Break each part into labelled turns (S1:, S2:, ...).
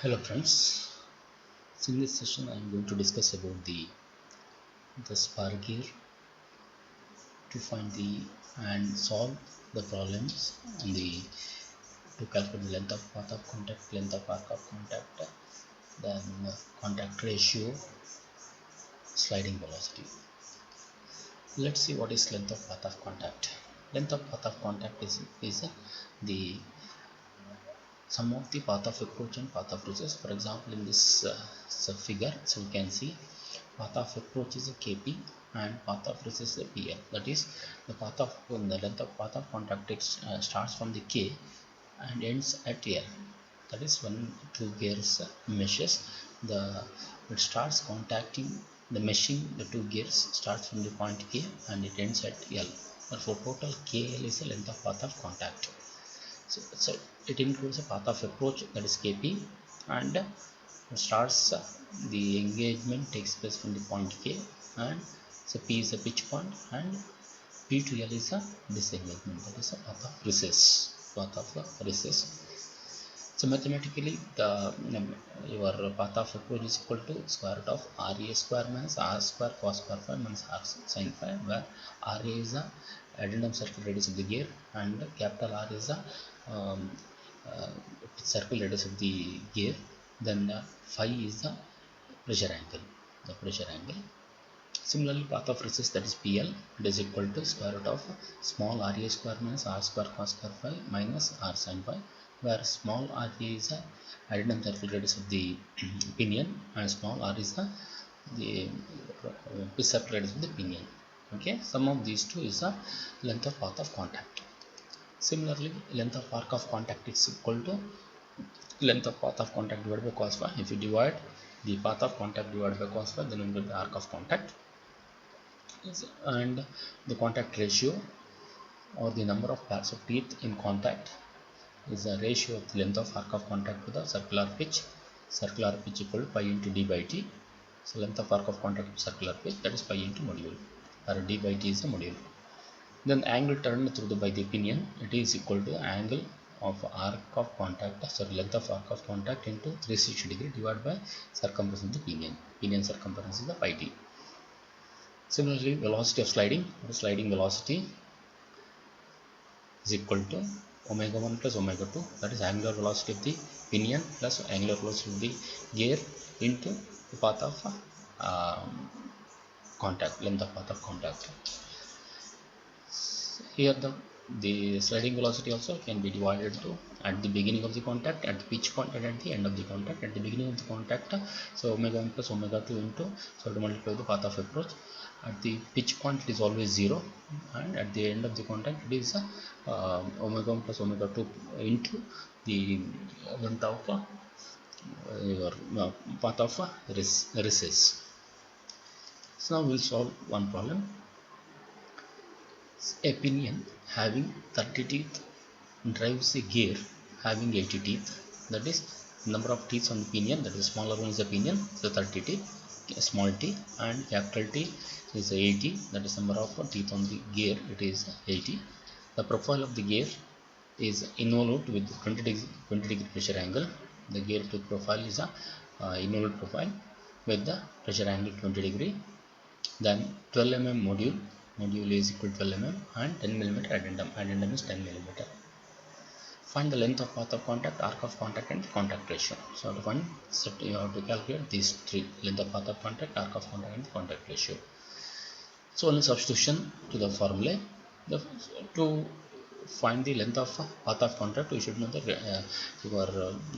S1: Hello friends, so in this session I am going to discuss about the spark gear to find the and solve the problems on the to calculate the length of path of contact, length of arc of contact, then contact ratio, sliding velocity. Let's see what is length of path of contact. Length of path of contact is the sum of the path of approach and path of recess. For example, in this figure, so we can see path of approach is a Kp and path of recess is a Pl. That is, the length of path of contact starts from the K and ends at L. That is, when two gears meshes, it starts contacting the meshing. The two gears starts from the point K and it ends at L. Therefore, total KL is the length of path of contact. So it includes a path of approach, that is Kp, and starts the engagement takes place from the point K, and so P is a pitch point and P to L is a disengagement, that is a path of recess. So mathematically, your path of approach is equal to square root of RA square minus R square cos square phi minus R sin phi, where RA is the addendum circle radius of the gear and capital R is the um, uh, circle radius of the gear. Then phi is the pressure angle. Similarly, path of recess, that is PL, it is equal to square root of small RA square minus R square cos square phi minus R sin phi, where small RA is the addendum circle radius of the pinion and small r is the pitch circle radius of the pinion. Okay, sum of these two is the length of path of contact. Similarly, length of arc of contact is equal to length of path of contact divided by cos phi. If you divide the path of contact divided by cos phi, then you will get the arc of contact. And the contact ratio, or the number of pairs of teeth in contact, is the ratio of the length of arc of contact to the circular pitch. Circular pitch equal to pi into d by t. So length of arc of contact to circular pitch, that is pi into module, or d by t is the module. Then angle turned through by the pinion, it is equal to angle of arc of contact, sorry, length of arc of contact into 360 degree divided by circumference of the pinion. Pinion circumference is the pi d. Similarly, velocity of sliding velocity is equal to omega 1 plus omega 2, that is angular velocity of the pinion plus angular velocity of the gear into the path of contact, length of path of contact. Here the sliding velocity also can be divided to at the beginning of the contact, at the pitch point, and at the end of the contact. At the beginning of the contact, so omega 1 plus omega 2 into, so to multiply the path of approach. At the pitch point it is always 0, and at the end of the contact it is omega 1 plus omega 2 into the length of your path of recess. So now we will solve one problem. A pinion having 30 teeth drives a gear having 80 teeth. That is, number of teeth on the pinion, that is smaller one is the pinion, so 30 teeth, small t, and capital T is 80, that is number of teeth on the gear, it is 80. The profile of the gear is involute with 20 degree pressure angle. The gear tooth profile is a involute profile with the pressure angle 20 degree. Then 12 mm module is equal to 12 mm, and 10 mm addendum is 10 mm. Find the length of path of contact, arc of contact, and contact ratio. So to find, you have to calculate these three: length of path of contact, arc of contact, and contact ratio. So only substitution to the formula. To find the length of path of contact, we should know your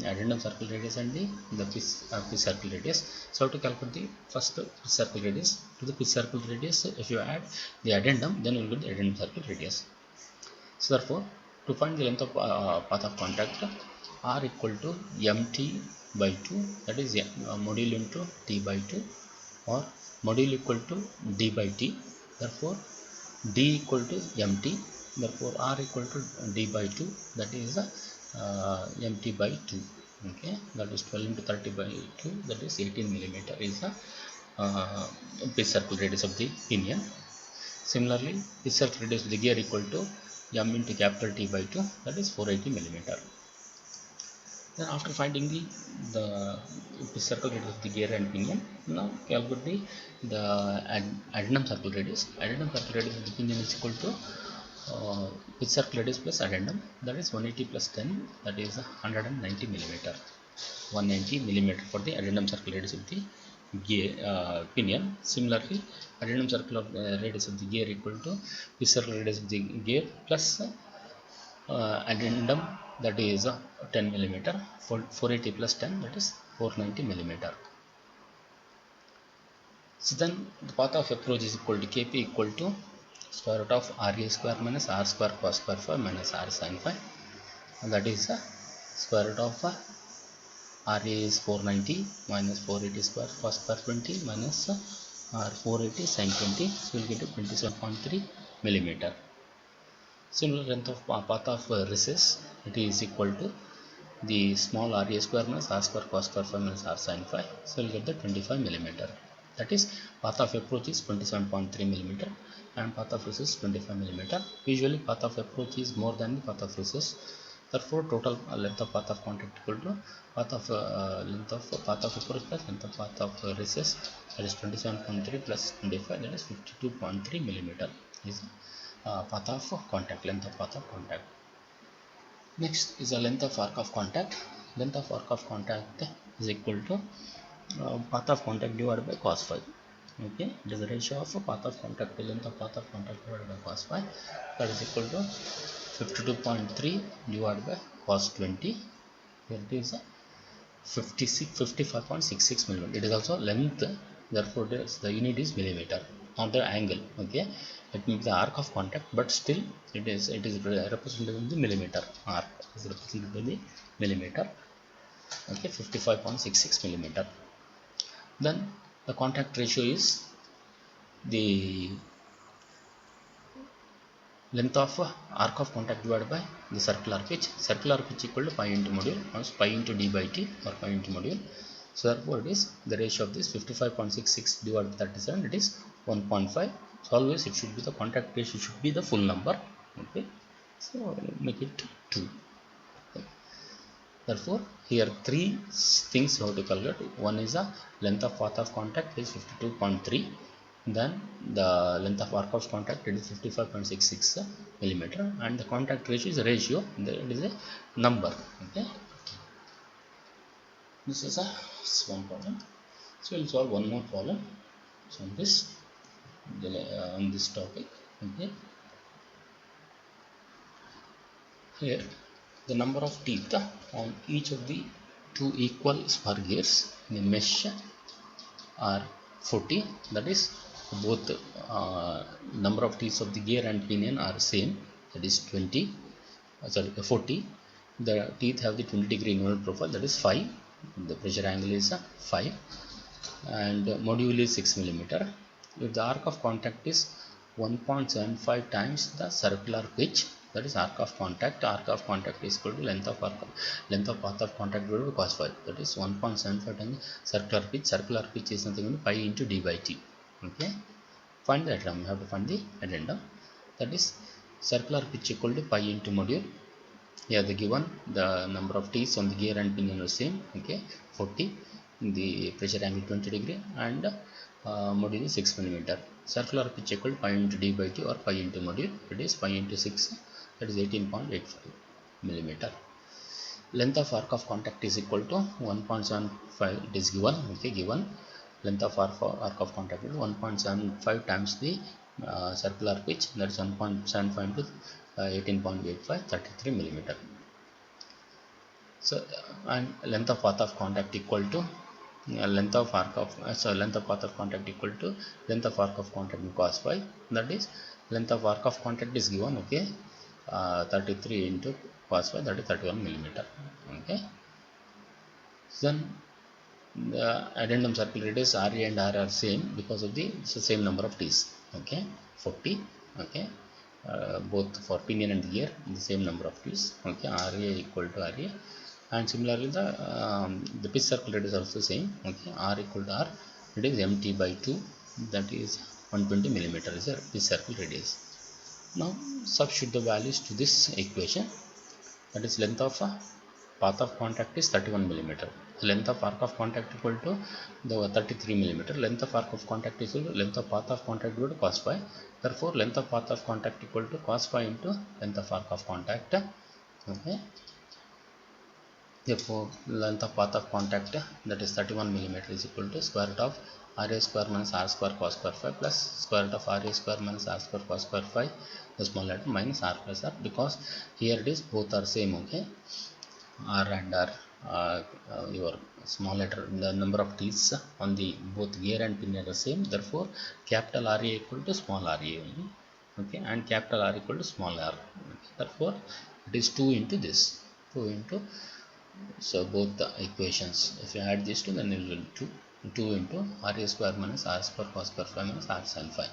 S1: addendum circle radius and the pitch circle radius. So to calculate the first pitch circle radius, to the pitch circle radius, if you add the addendum, then you will get the addendum circle radius. So therefore, to find the length of path of contact, R equal to mt by 2, that is module into t by 2, or module equal to d by t. Therefore, d equal to mt, therefore R equal to d by 2, that is mt by 2. Okay, that is 12 into 30 by 2, that is 18 millimeter is the pitch circle radius of the pinion. Similarly, pitch circle radius of the gear equal to m into capital T by 2, that is 480 millimeter. Then after finding the circle radius of the gear and pinion, now calculate the addendum circle radius. Addendum circle radius of the pinion is equal to pitch circle radius plus addendum, that is 180 plus 10, that is 190 millimeter. 190 millimeter for the addendum circle radius of the gear pinion. Similarly, addendum circle of radius of the gear equal to pitch circle radius of the gear plus addendum, that is 10 millimeter. For 480 plus 10, that is 490 millimeter. So then the path of approach is equal to Kp equal to square root of Ra square minus R square cos square phi minus R sin phi, and that is square root of Ra is 490 minus 480 square cos square 20 minus R 480 sin 20, so we will get to 27.3 millimeter. Similar length of path of recess, it is equal to the small Ra square minus R square cos square phi minus R sin phi, so we will get the 25 millimeter. That is, path of approach is 27.3 millimeter and path of recess 25 millimeter. Usually path of approach is more than the path of recess. Therefore, total length of path of contact equal to path of length of path of approach plus length of path of recess, that is 27.3 plus 25, that is 52.3 millimeter is path of contact, length of path of contact. Next is the length of arc of contact. Length of arc of contact is equal to path of contact divided by cos phi. Okay, it is the ratio of path of contact to length of path of contact divided by cos phi, that is equal to 52.3 divided by cos 20. Here it is 55.66 millimeter. It is also length, therefore the unit is millimeter, not the angle. Okay, it means the arc of contact, but still it is represented in the millimeter. Arc is represented by the millimeter. Okay, 55.66 millimeter. Then the contact ratio is the length of arc of contact divided by the circular pitch. Circular pitch equal to pi into module, or pi into d by t, or pi into module. So therefore it is the ratio of this 55.66 divided by 37, it is 1.5. So always it should be, the contact ratio should be the full number. Okay, so make it 2. Okay. Therefore here three things you have to calculate. One is the length of path of contact is 52.3, then the length of arc of contact, it is 55.66 millimeter, and the contact ratio is a ratio, it is a number. Okay, this is one problem. So we will solve one more problem on this topic. Okay, here the number of teeth on each of the two equal spur gears in a mesh are 40. That is, both number of teeth of the gear and pinion are same, that is 40. The teeth have the 20-degree involute profile, that is 5. The pressure angle is 5, and module is 6 millimeter. If the arc of contact is 1.75 times the circular pitch, that is arc of contact is equal to length of path of contact divided by cos phi, that is 1.75 times circular pitch is nothing but pi into d by t. Okay, find the addendum. You have to find the addendum, that is circular pitch equal to pi into module. Here the given the number of teeth on the gear and pinion are same. Okay, 40, the pressure angle 20-degree, and module is 6 millimeter. Circular pitch equal to pi into d by t, or pi into module, it is pi into 6, that is 18.85 millimeter. Length of arc of contact is equal to 1.75, it is given. Okay, given length of arc of contact is 1.75 times the circular pitch, that is 1.75 into 18.85, 33 millimeter. So and length of path of contact equal to length of path of contact equal to length of arc of contact in cos phi, that is length of arc of contact is given. Okay, 33 into cos phi, that is 31 millimeter. Okay, then the addendum circle radius Ra and R are same because of the same number of teeth. Okay, 40. Okay, both for pinion and gear, the same number of teeth. Okay, Ra equal to Ra, and similarly the pitch circle radius also same. Okay, R equal to R, it is mt by 2, that is 120 millimeter is a pitch circle radius. Now substitute the values to this equation, that is length of path of contact is 31 millimeter. Length of arc of contact equal to the 33 millimeter. Length of arc of contact is equal to length of path of contact equal to cos phi. Therefore, length of path of contact equal to cos phi into length of arc of contact. Okay. Therefore, length of path of contact, that is 31 millimeter, is equal to square root of RA square minus R square cos square phi plus square root of RA square minus R square cos square phi, the small letter, minus R plus R, because here it is both are same. Okay, R and R, your small letter, the number of teeth on the both gear and pinion are same. Therefore, capital RA equal to small RA only. Okay, and capital R equal to small r. Okay. Therefore, it is 2 into this, 2 into, so both the equations, if you add these two, then it will 2 into RA square minus R square cos square phi minus R sin phi.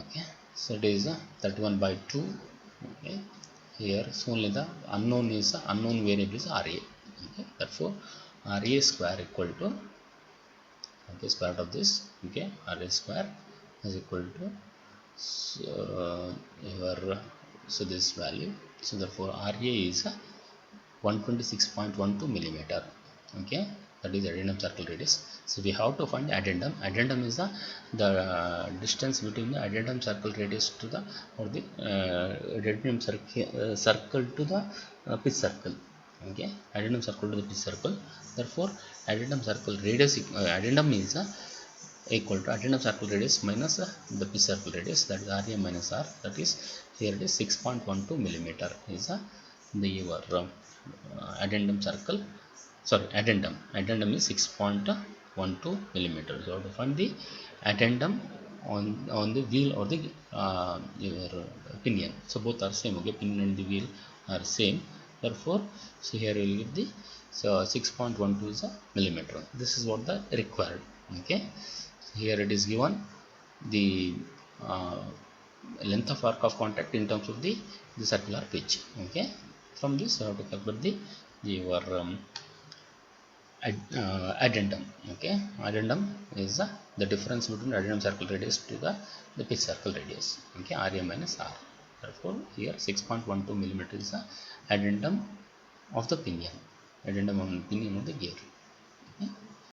S1: Okay, so it is 31 by 2. Okay, here so only the unknown is unknown variable is RA. Okay, therefore RA square equal to, okay, square root of this. Okay, RA square is equal to, so your, so this value, so therefore RA is 126.12 millimeter. Okay, that is addendum circle radius. So we have to find the addendum. Addendum is the distance between the addendum circle radius to the, or the addendum circle to the pitch circle. Okay, addendum circle to the pitch circle. Therefore, addendum circle radius, addendum is equal to addendum circle radius minus the pitch circle radius, that is RA minus R, that is here it is 6.12 millimeter is the your addendum circle, sorry, addendum is 6.12 millimeter. So to find the addendum on the wheel or the your pinion, so both are same. Okay, pinion and the wheel are same. Therefore, so here we will get the, so 6.12 is a millimeter. This is what the required. Okay, here it is given the length of arc of contact in terms of the circular pitch. Okay, from this you have to calculate the your addendum. Okay, addendum is the difference between addendum circle radius to the pitch circle radius. Okay, RA minus R. Therefore, here 6.12 millimeter is the addendum of the pinion, addendum on the pinion of the gear.